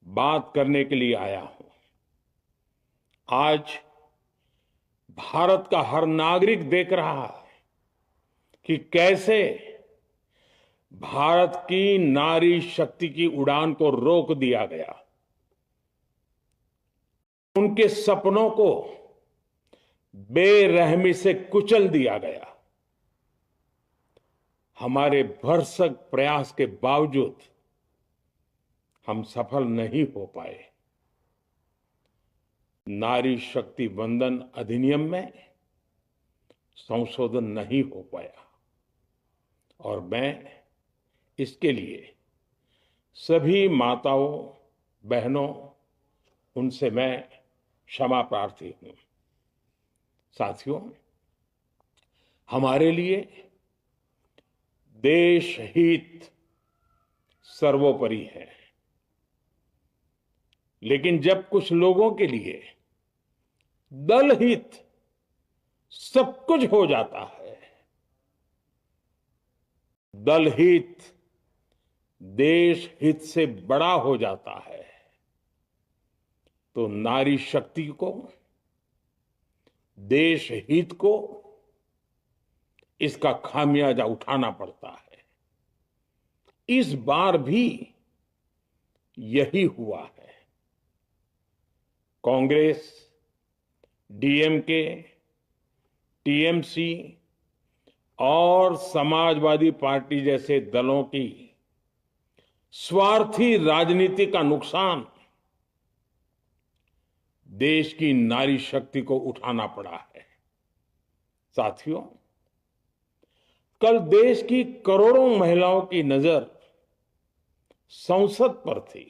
बात करने के लिए आया हूं। आज भारत का हर नागरिक देख रहा है कि कैसे भारत की नारी शक्ति की उड़ान को रोक दिया गया, उनके सपनों को बेरहमी से कुचल दिया गया। हमारे भरसक प्रयास के बावजूद हम सफल नहीं हो पाए। नारी शक्ति वंदन अधिनियम में संशोधन नहीं हो पाया और मैं इसके लिए सभी माताओं, बहनों, उनसे मैं क्षमा प्रार्थी हूं। साथियों, हमारे लिए देश हित सर्वोपरि है, लेकिन जब कुछ लोगों के लिए दल हित सब कुछ हो जाता है, दल हित देश हित से बड़ा हो जाता है, तो नारी शक्ति को, देश हित को इसका खामियाजा उठाना पड़ता है। इस बार भी यही हुआ है। कांग्रेस, डीएमके, टीएमसी और समाजवादी पार्टी जैसे दलों की स्वार्थी राजनीति का नुकसान देश की नारी शक्ति को उठाना पड़ा है। साथियों, कल देश की करोड़ों महिलाओं की नजर संसद पर थी।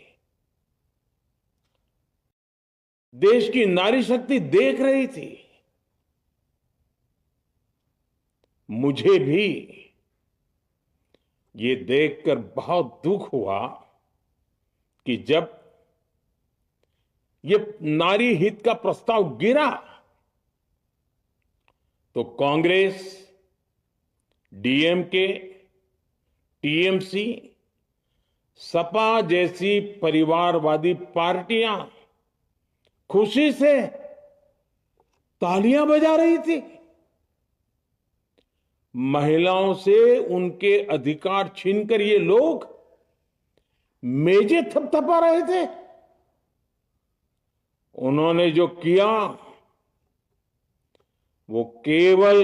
देश की नारी शक्ति देख रही थी। मुझे भी ये देखकर बहुत दुख हुआ कि जब ये नारी हित का प्रस्ताव गिरा तो कांग्रेस, डीएमके, टीएमसी, सपा जैसी परिवारवादी पार्टियां खुशी से तालियां बजा रही थी। महिलाओं से उनके अधिकार छीनकर ये लोग मेजें थपथपा रहे थे। उन्होंने जो किया वो केवल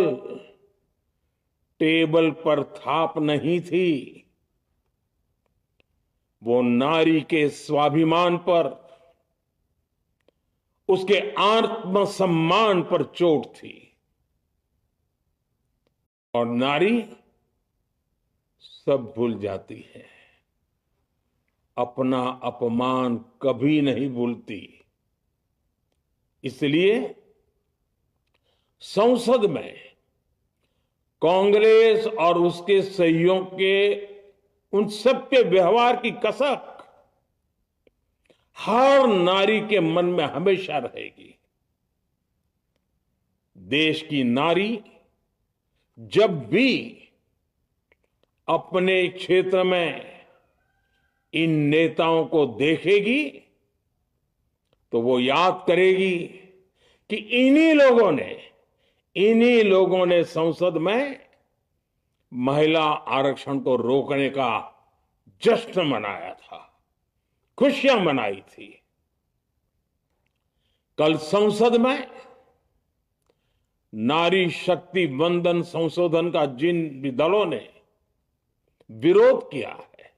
टेबल पर थाप नहीं थी, वो नारी के स्वाभिमान पर, उसके आत्मसम्मान पर चोट थी। और नारी सब भूल जाती है, अपना अपमान कभी नहीं भूलती। इसलिए संसद में कांग्रेस और उसके सहयोगियों के उन सबके व्यवहार की कसक हर नारी के मन में हमेशा रहेगी। देश की नारी जब भी अपने क्षेत्र में इन नेताओं को देखेगी तो वो याद करेगी कि इन्हीं लोगों ने संसद में महिला आरक्षण को रोकने का जश्न मनाया था, खुशियां मनाई थी। कल संसद में नारी शक्ति वंदन संशोधन का जिन भी दलों ने विरोध किया है,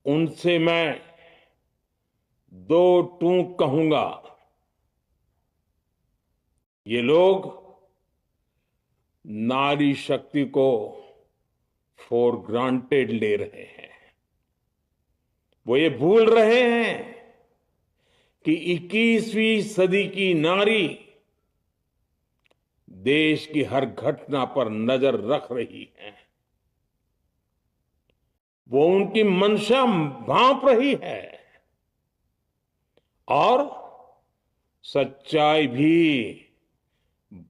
उनसे मैं दो टूक कहूंगा। ये लोग नारी शक्ति को फॉर ग्रांटेड ले रहे हैं। वो ये भूल रहे हैं कि 21वीं सदी की नारी देश की हर घटना पर नजर रख रही है। वो उनकी मंशा भांप रही है और सच्चाई भी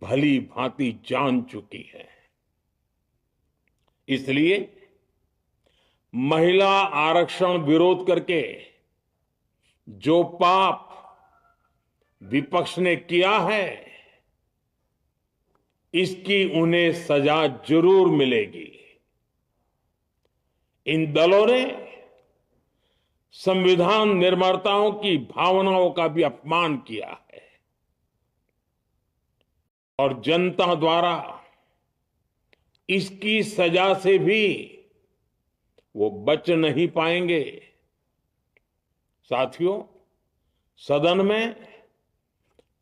भली भांति जान चुकी है। इसलिए महिला आरक्षण विरोध करके जो पाप विपक्ष ने किया है, इसकी उन्हें सजा जरूर मिलेगी। इन दलों ने संविधान निर्माताओं की भावनाओं का भी अपमान किया है और जनता द्वारा इसकी सजा से भी वो बच नहीं पाएंगे। साथियों, सदन में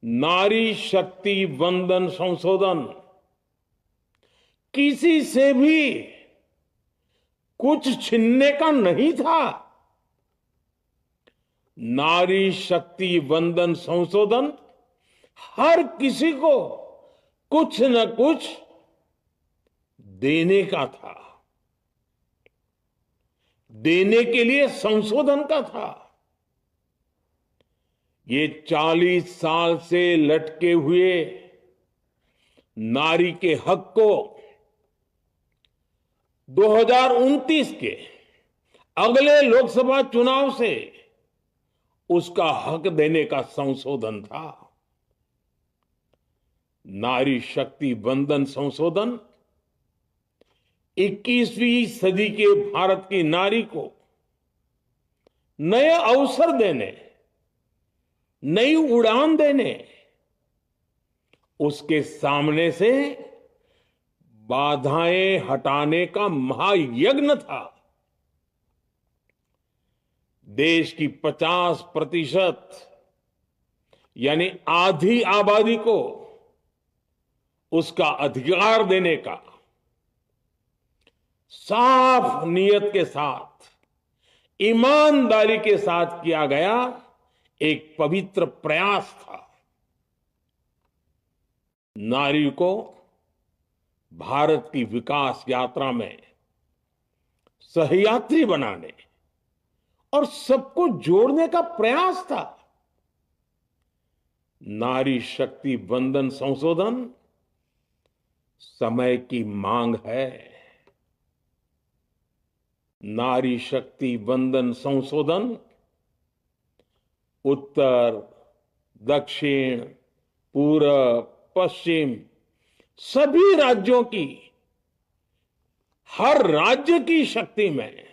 नारी शक्ति वंदन संशोधन किसी से भी कुछ छीनने का नहीं था। नारी शक्ति वंदन संशोधन हर किसी को कुछ न कुछ देने का था, देने के लिए संशोधन का था। ये 40 साल से लटके हुए नारी के हक को 2029 के अगले लोकसभा चुनाव से उसका हक देने का संशोधन था। नारी शक्ति वंदन संशोधन 21वीं सदी के भारत की नारी को नए अवसर देने, नई उड़ान देने, उसके सामने से बाधाएं हटाने का महायज्ञ था। देश की 50% यानी आधी आबादी को उसका अधिकार देने का साफ नियत के साथ, ईमानदारी के साथ किया गया एक पवित्र प्रयास था। नारी को भारत की विकास यात्रा में सहयात्री बनाने और सबको जोड़ने का प्रयास था। नारी शक्ति वंदन संशोधन समय की मांग है। नारी शक्ति वंदन संशोधन उत्तर, दक्षिण, पूरब, पश्चिम सभी राज्यों की, हर राज्य की शक्ति में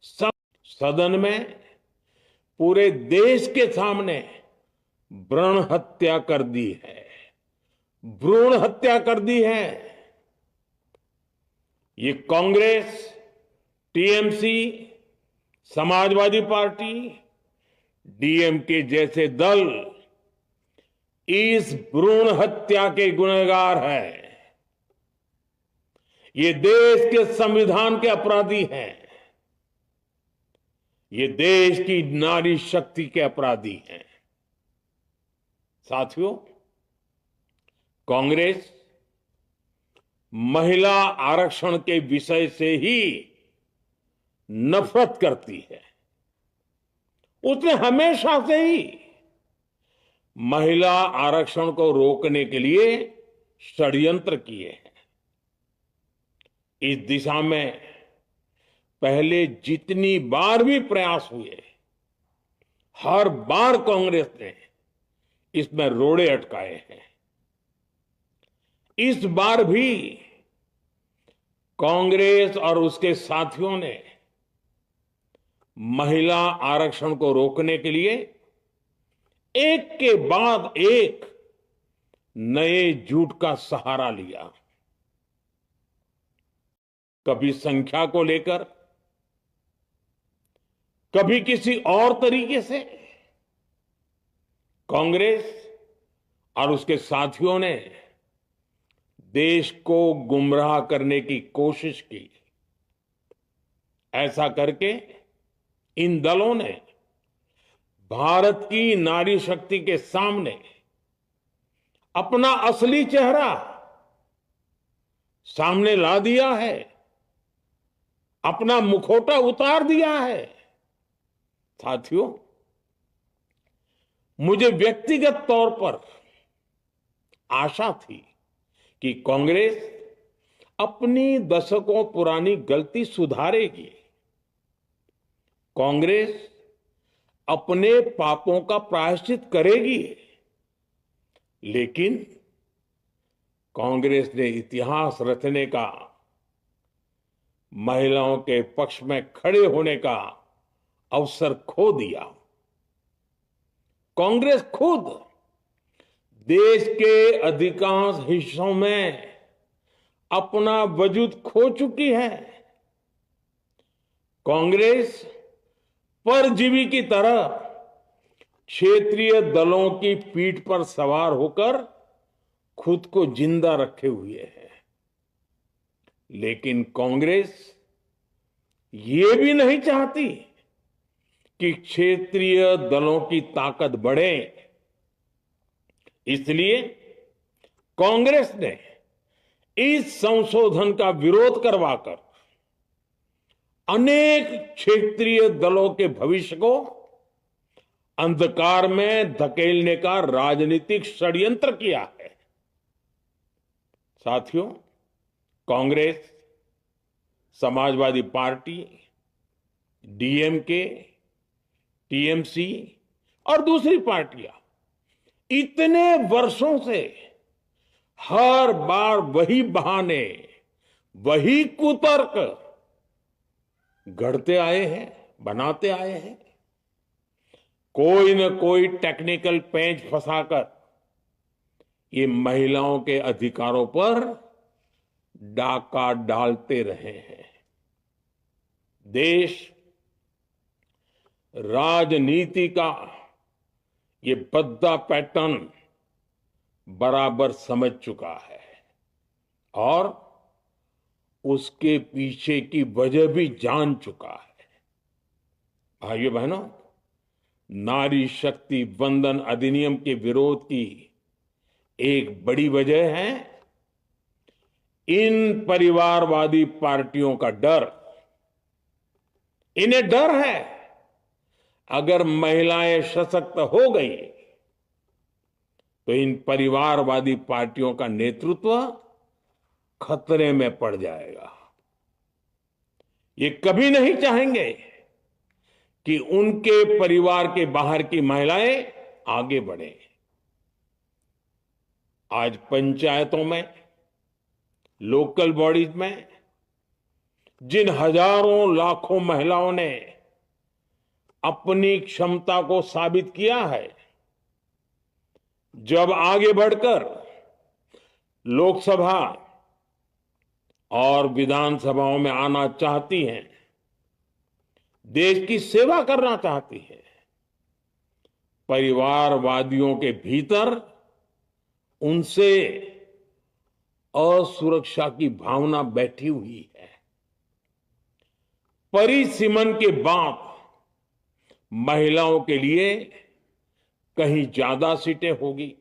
सदन में पूरे देश के सामने भ्रूण हत्या कर दी है, भ्रूण हत्या कर दी है। ये Congress, TMC, Samajwadi party, DMK जैसे दल इस भ्रूण हत्या के गुनहगार हैं। ये देश के संविधान के अपराधी हैं। ये देश की नारी शक्ति के अपराधी हैं। साथियों, कांग्रेस महिला आरक्षण के विषय से ही नफरत करती है। उसने हमेशा से ही महिला आरक्षण को रोकने के लिए षड्यंत्र किए हैं। इस दिशा में पहले जितनी बार भी प्रयास हुए, हर बार कांग्रेस ने इसमें रोड़े अटकाए हैं। इस बार भी कांग्रेस और उसके साथियों ने महिला आरक्षण को रोकने के लिए एक के बाद एक नए झूठ का सहारा लिया। कभी संख्या को लेकर, कभी किसी और तरीके से कांग्रेस और उसके साथियों ने देश को गुमराह करने की कोशिश की। ऐसा करके इन दलों ने भारत की नारी शक्ति के सामने अपना असली चेहरा सामने ला दिया है, अपना मुखौटा उतार दिया है। साथियों, मुझे व्यक्तिगत तौर पर आशा थी कि कांग्रेस अपनी दशकों पुरानी गलती सुधारेगी। कांग्रेस अपने पापों का प्रायश्चित करेगी, लेकिन कांग्रेस ने इतिहास रचने का, महिलाओं के पक्ष में खड़े होने का अवसर खो दिया। कांग्रेस खुद देश के अधिकांश हिस्सों में अपना वजूद खो चुकी है। कांग्रेस परजीवी की तरह क्षेत्रीय दलों की पीठ पर सवार होकर खुद को जिंदा रखे हुए है। लेकिन कांग्रेस ये भी नहीं चाहती कि क्षेत्रीय दलों की ताकत बढ़े। इसलिए कांग्रेस ने इस संशोधन का विरोध करवाकर अनेक क्षेत्रीय दलों के भविष्य को अंधकार में धकेलने का राजनीतिक षड्यंत्र किया है। साथियों, Congress, Samajwadi party, DMK, TMC और दूसरी पार्टियां इतने वर्षों से हर बार वही बहाने, वही कुतर्क गढ़ते आए हैं, बनाते आए हैं। कोई न कोई टेक्निकल पेंच फंसाकर ये महिलाओं के अधिकारों पर डाका डालते रहे हैं। देश राजनीति का ये भद्दा पैटर्न बराबर समझ चुका है और उसके पीछे की वजह भी जान चुका है। भाइयों बहनों, नारी शक्ति वंदन अधिनियम के विरोध की एक बड़ी वजह है इन परिवारवादी पार्टियों का डर। इन्हें डर है अगर महिलाएं सशक्त हो गई तो इन परिवारवादी पार्टियों का नेतृत्व खतरे में पड़ जाएगा। ये कभी नहीं चाहेंगे कि उनके परिवार के बाहर की महिलाएं आगे बढ़े। आज पंचायतों में, लोकल बॉडीज में जिन हजारों लाखों महिलाओं ने अपनी क्षमता को साबित किया है, जब आगे बढ़कर लोकसभा और विधानसभाओं में आना चाहती हैं, देश की सेवा करना चाहती है, परिवारवादियों के भीतर उनसे असुरक्षा की भावना बैठी हुई है। परिसीमन के बाद महिलाओं के लिए कहीं ज्यादा सीटें होगी,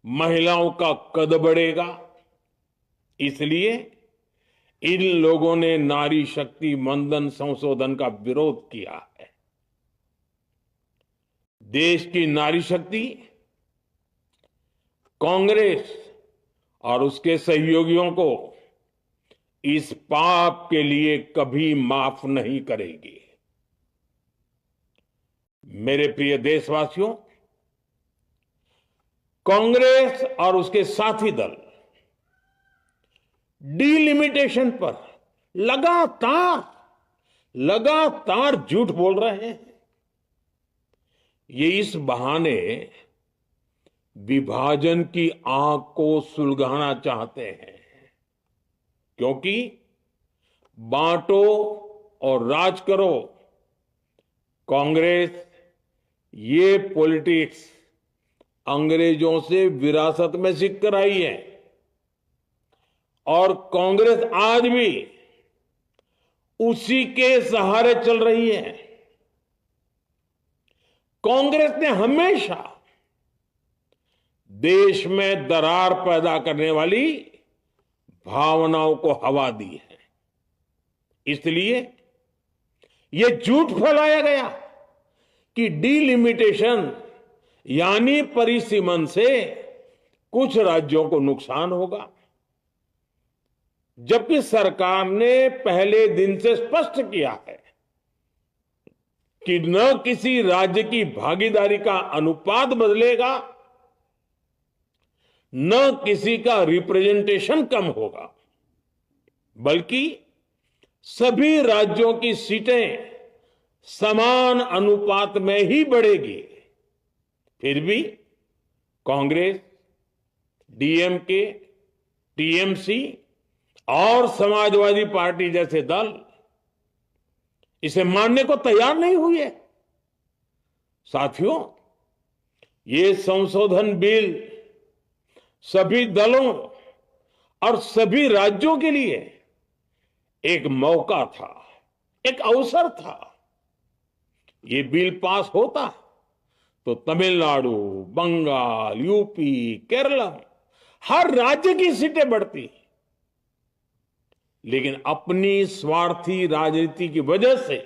महिलाओं का कद बढ़ेगा। इसलिए इन लोगों ने नारी शक्ति वंदन संशोधन का विरोध किया है। देश की नारी शक्ति कांग्रेस और उसके सहयोगियों को इस पाप के लिए कभी माफ नहीं करेगी। मेरे प्रिय देशवासियों, कांग्रेस और उसके साथी दल डिलिमिटेशन पर लगातार झूठ बोल रहे हैं। ये इस बहाने विभाजन की आग को सुलगाना चाहते हैं, क्योंकि बांटो और राज करो, कांग्रेस ये पॉलिटिक्स अंग्रेजों से विरासत में सीख कर आई है और कांग्रेस आज भी उसी के सहारे चल रही है। कांग्रेस ने हमेशा देश में दरार पैदा करने वाली भावनाओं को हवा दी है। इसलिए यह झूठ फैलाया गया कि डिलिमिटेशन यानी परिसीमन से कुछ राज्यों को नुकसान होगा, जबकि सरकार ने पहले दिन से स्पष्ट किया है कि न किसी राज्य की भागीदारी का अनुपात बदलेगा, न किसी का रिप्रेजेंटेशन कम होगा, बल्कि सभी राज्यों की सीटें समान अनुपात में ही बढ़ेगी। फिर भी कांग्रेस, डीएमके, टीएमसी और समाजवादी पार्टी जैसे दल इसे मानने को तैयार नहीं हुए। साथियों, ये संशोधन बिल सभी दलों और सभी राज्यों के लिए एक मौका था, एक अवसर था। ये बिल पास होता तो तमिलनाडु, बंगाल, यूपी, केरला, हर राज्य की सीटें बढ़ती। लेकिन अपनी स्वार्थी राजनीति की वजह से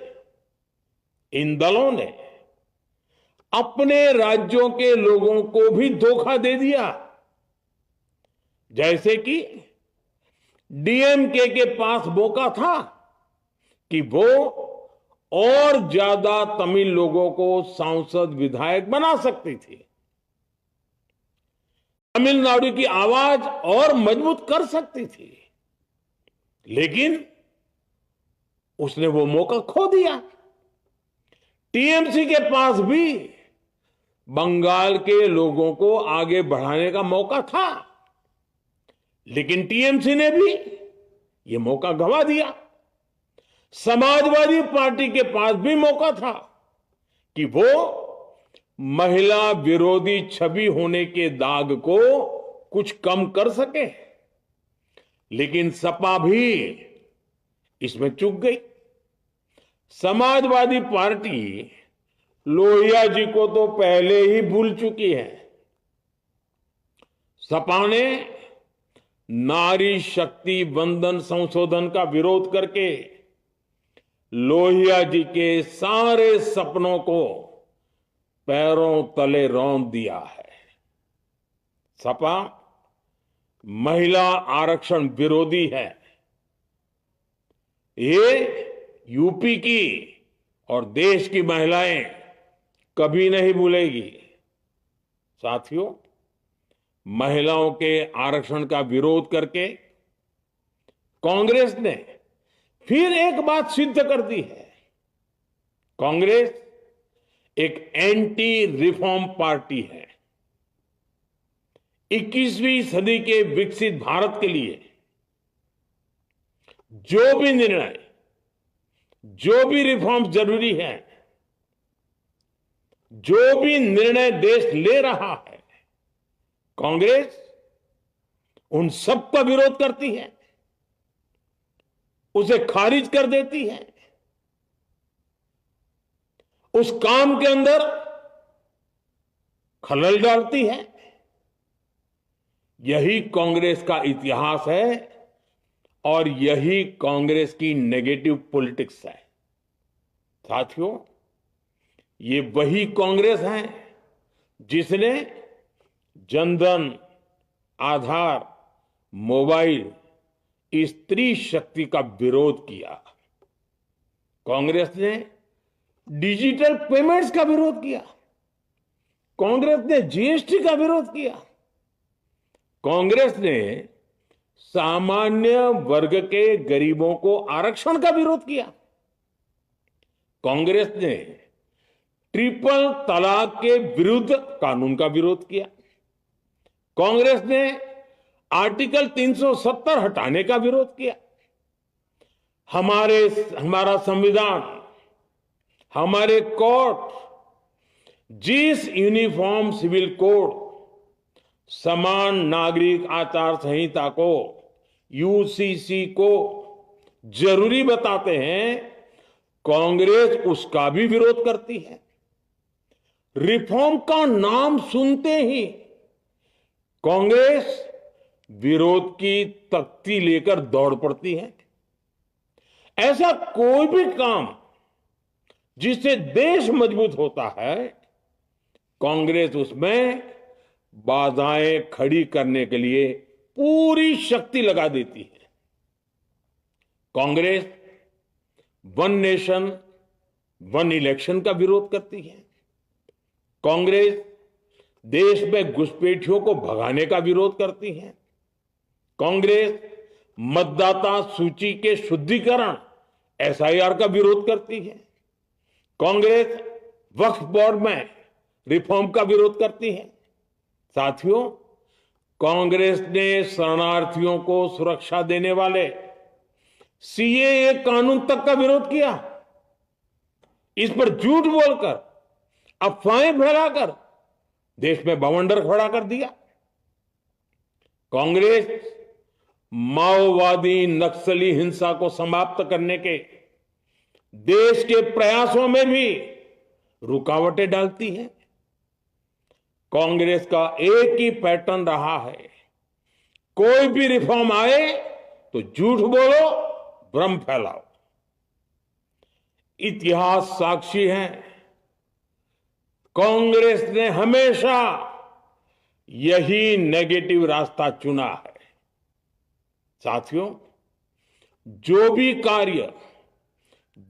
इन दलों ने अपने राज्यों के लोगों को भी धोखा दे दिया। जैसे कि डीएमके के पास मौका था कि वो और ज्यादा तमिल लोगों को सांसद विधायक बना सकती थी, तमिलनाडु की आवाज और मजबूत कर सकती थी, लेकिन उसने वो मौका खो दिया। टीएमसी के पास भी बंगाल के लोगों को आगे बढ़ाने का मौका था, लेकिन टीएमसी ने भी ये मौका गंवा दिया। समाजवादी पार्टी के पास भी मौका था कि वो महिला विरोधी छवि होने के दाग को कुछ कम कर सके, लेकिन सपा भी इसमें चूक गई। समाजवादी पार्टी लोहिया जी को तो पहले ही भूल चुकी है। सपा ने नारी शक्ति वंदन संशोधन का विरोध करके लोहिया जी के सारे सपनों को पैरों तले रौंद दिया है। सपा महिला आरक्षण विरोधी है। ये यूपी की और देश की महिलाएं कभी नहीं भूलेगी। साथियों, महिलाओं के आरक्षण का विरोध करके कांग्रेस ने फिर एक बात सिद्ध कर दी है। कांग्रेस एक एंटी रिफॉर्म पार्टी है। 21वीं सदी के विकसित भारत के लिए जो भी निर्णय, जो भी रिफॉर्म जरूरी है, जो भी निर्णय देश ले रहा है, कांग्रेस उन सब का विरोध करती है, उसे खारिज कर देती है, उस काम के अंदर खलल डालती है। यही कांग्रेस का इतिहास है और यही कांग्रेस की नेगेटिव पॉलिटिक्स है। साथियों, ये वही कांग्रेस है जिसने जनधन, आधार, मोबाइल, स्त्री शक्ति का विरोध किया। कांग्रेस ने डिजिटल पेमेंट्स का विरोध किया। कांग्रेस ने जीएसटी का विरोध किया। कांग्रेस ने सामान्य वर्ग के गरीबों को आरक्षण का विरोध किया। कांग्रेस ने ट्रिपल तलाक के विरुद्ध कानून का विरोध किया। कांग्रेस ने आर्टिकल 370 हटाने का विरोध किया। हमारा संविधान, हमारे कोर्ट जिस यूनिफॉर्म सिविल कोड, समान नागरिक आचार संहिता को, यूसीसी को जरूरी बताते हैं, कांग्रेस उसका भी विरोध करती है। रिफॉर्म का नाम सुनते ही कांग्रेस विरोध की तख्ती लेकर दौड़ पड़ती है। ऐसा कोई भी काम जिससे देश मजबूत होता है, कांग्रेस उसमें बाधाएं खड़ी करने के लिए पूरी शक्ति लगा देती है। Congress one nation, one election का विरोध करती है। कांग्रेस देश में घुसपैठियों को भगाने का विरोध करती है। कांग्रेस मतदाता सूची के शुद्धिकरण एसआईआर का विरोध करती है। कांग्रेस वक्फ बोर्ड में रिफॉर्म का विरोध करती है। साथियों, कांग्रेस ने शरणार्थियों को सुरक्षा देने वाले सीएए कानून तक का विरोध किया। इस पर झूठ बोलकर, अफवाहें फैलाकर देश में बवंडर खड़ा कर दिया। कांग्रेस माओवादी नक्सली हिंसा को समाप्त करने के देश के प्रयासों में भी रुकावटें डालती है। कांग्रेस का एक ही पैटर्न रहा है, कोई भी रिफॉर्म आए तो झूठ बोलो, भ्रम फैलाओ। इतिहास साक्षी है, कांग्रेस ने हमेशा यही नेगेटिव रास्ता चुना है। साथियों, जो भी कार्य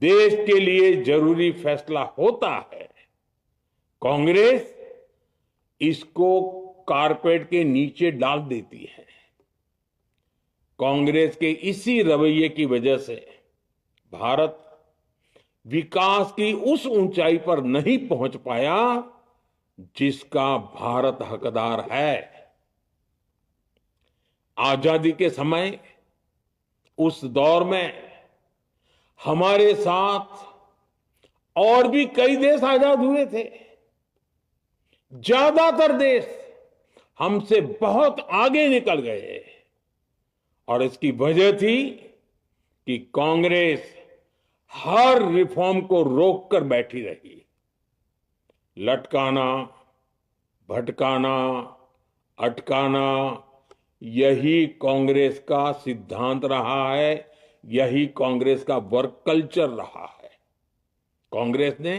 देश के लिए जरूरी फैसला होता है, कांग्रेस इसको कारपेट के नीचे डाल देती है। कांग्रेस के इसी रवैये की वजह से भारत विकास की उस ऊंचाई पर नहीं पहुंच पाया जिसका भारत हकदार है। आजादी के समय उस दौर में हमारे साथ और भी कई देश आजाद हुए थे। ज्यादातर देश हमसे बहुत आगे निकल गए और इसकी वजह थी कि कांग्रेस हर रिफॉर्म को रोककर बैठी रही। लटकाना, भटकाना, अटकाना, यही कांग्रेस का सिद्धांत रहा है, यही कांग्रेस का वर्क कल्चर रहा है। कांग्रेस ने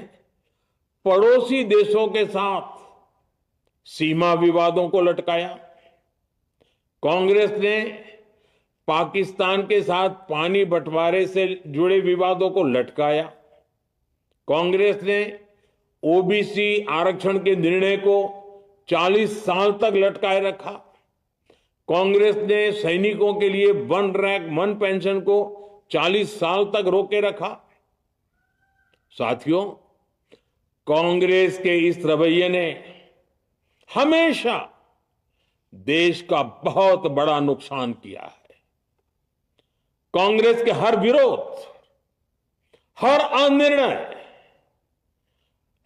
पड़ोसी देशों के साथ सीमा विवादों को लटकाया। कांग्रेस ने पाकिस्तान के साथ पानी बंटवारे से जुड़े विवादों को लटकाया। कांग्रेस ने ओबीसी आरक्षण के निर्णय को 40 साल तक लटकाए रखा। कांग्रेस ने सैनिकों के लिए वन रैंक वन पेंशन को 40 साल तक रोके रखा। साथियों, कांग्रेस के इस रवैये ने हमेशा देश का बहुत बड़ा नुकसान किया है। कांग्रेस के हर विरोध, हर अनिर्णय,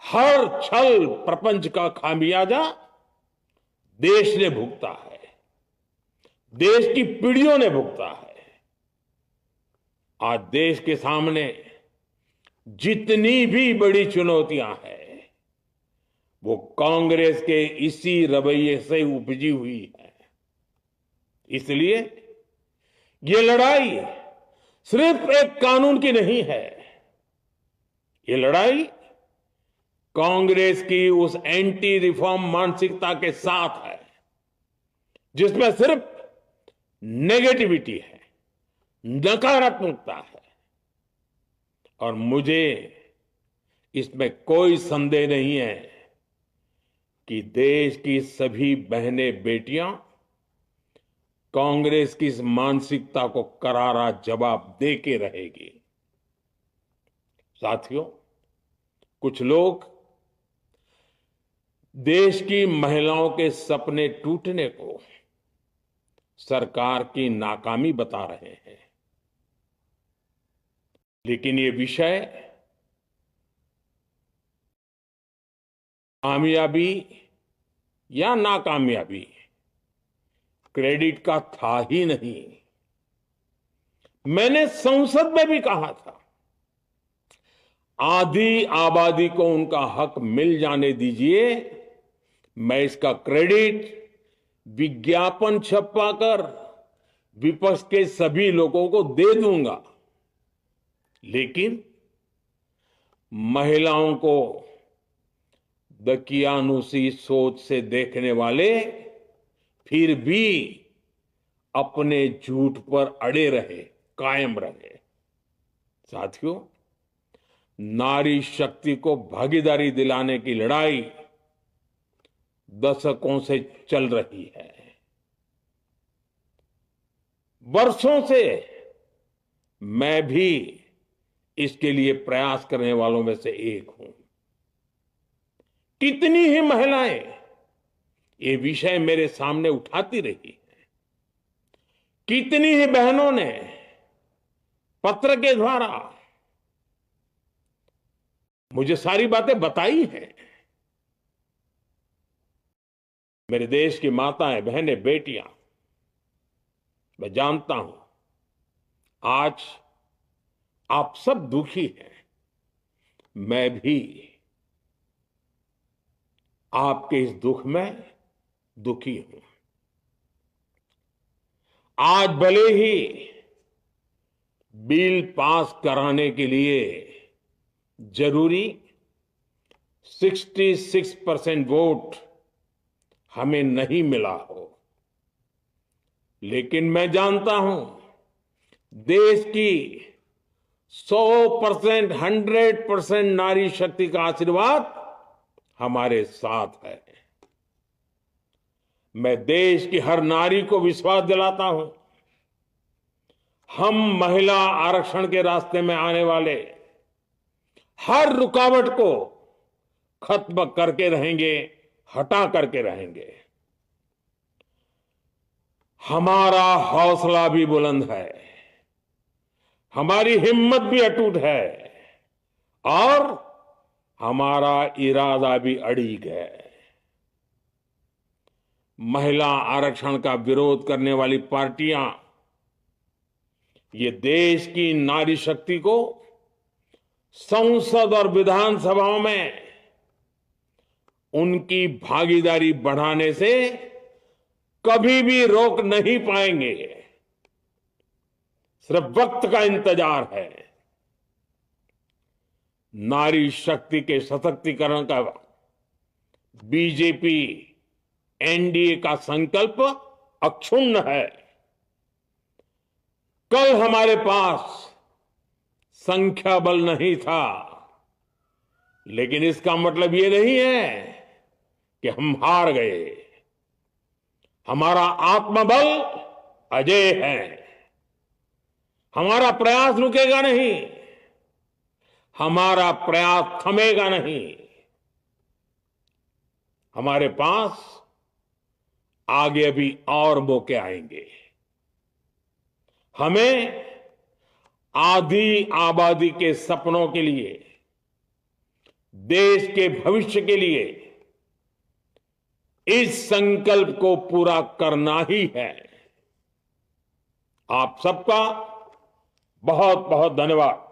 हर छल प्रपंच का खामियाजा देश ने भुगता है, देश की पीढ़ियों ने भुगता है। आज देश के सामने जितनी भी बड़ी चुनौतियां हैं, वो कांग्रेस के इसी रवैये से उपजी हुई है। इसलिए ये लड़ाई सिर्फ एक कानून की नहीं है, ये लड़ाई कांग्रेस की उस एंटी रिफॉर्म मानसिकता के साथ है जिसमें सिर्फ नेगेटिविटी है, नकारात्मकता है। और मुझे इसमें कोई संदेह नहीं है कि देश की सभी बहनें बेटियां कांग्रेस की इस मानसिकता को करारा जवाब दे के रहेगी। साथियों, कुछ लोग देश की महिलाओं के सपने टूटने को सरकार की नाकामी बता रहे हैं, लेकिन ये विषय कामयाबी या नाकामयाबी क्रेडिट का था ही नहीं। मैंने संसद में भी कहा था, आधी आबादी को उनका हक मिल जाने दीजिए, मैं इसका क्रेडिट विज्ञापन छपवाकर विपक्ष के सभी लोगों को दे दूंगा। लेकिन महिलाओं को दकियानुसी सोच से देखने वाले फिर भी अपने झूठ पर अड़े रहे, कायम रहे। साथियों, नारी शक्ति को भागीदारी दिलाने की लड़ाई दशकों से चल रही है। वर्षों से मैं भी इसके लिए प्रयास करने वालों में से एक हूं। कितनी ही महिलाएं ये विषय मेरे सामने उठाती रही हैं। कितनी ही बहनों ने पत्र के द्वारा मुझे सारी बातें बताई हैं। मेरे देश की माताएं, बहनें, बेटियां, मैं जानता हूं आज आप सब दुखी हैं। मैं भी आपके इस दुख में दुखी हूं। आज भले ही बिल पास कराने के लिए जरूरी 66% वोट हमें नहीं मिला हो, लेकिन मैं जानता हूं देश की 100%, 100% नारी शक्ति का आशीर्वाद हमारे साथ है। मैं देश की हर नारी को विश्वास दिलाता हूं, हम महिला आरक्षण के रास्ते में आने वाले हर रुकावट को खत्म करके रहेंगे, हटा करके रहेंगे। हमारा हौसला भी बुलंद है, हमारी हिम्मत भी अटूट है और हमारा इरादा भी अड़िग है। महिला आरक्षण का विरोध करने वाली पार्टियां ये देश की नारी शक्ति को संसद और विधानसभाओं में उनकी भागीदारी बढ़ाने से कभी भी रोक नहीं पाएंगे। सिर्फ वक्त का इंतजार है। नारी शक्ति के सशक्तिकरण का बीजेपी एनडीए का संकल्प अक्षुण्ण है। कल हमारे पास संख्या बल नहीं था, लेकिन इसका मतलब ये नहीं है कि हम हार गए। हमारा आत्मबल अजेय है। हमारा प्रयास रुकेगा नहीं, हमारा प्रयास थमेगा नहीं। हमारे पास आगे भी और मौके आएंगे। हमें आधी आबादी के सपनों के लिए, देश के भविष्य के लिए इस संकल्प को पूरा करना ही है। आप सबका बहुत बहुत धन्यवाद।